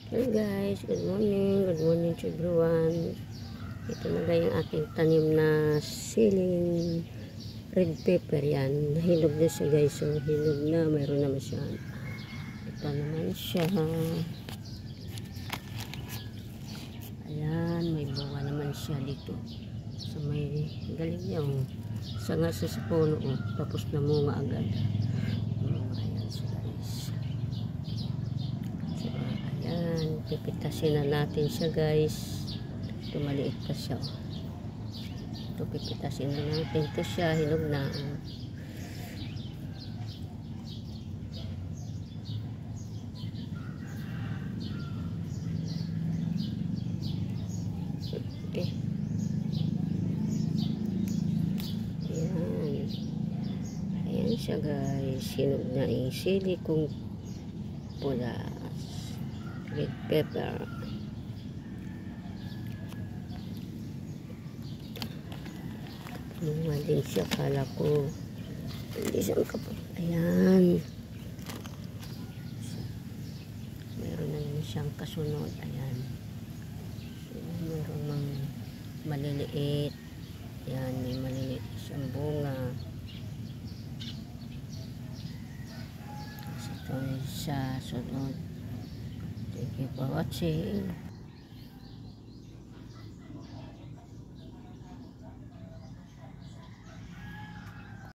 Hello guys, good morning to everyone. Ito na guys yung aking tanim na siling red pepper. Yan, nahilog na siya guys. So hilog na, mayroon naman siya. Ito naman siya. Ayan, may bunga naman siya dito. So may galing niya oh. Sanga sa puno oh. Tapos namunga agad. Ayan siya guys. So ayan, pipitasin na natin siya guys. Ito maliit pa siya oh. Ito pipitasin na natin. Ito siya, hinog na oh. Okay. Ayan. Ayan siya guys. Hinog na yung sili kong pula. Red pepper. Bunga din siya. Kala ko hindi siya kapag. Ayan. Meron na naman siyang kasunod. Ayan. Meron mang maliliit. Ayan. May maliliit siyang bunga. Ito sa sunod. Thank you for watching.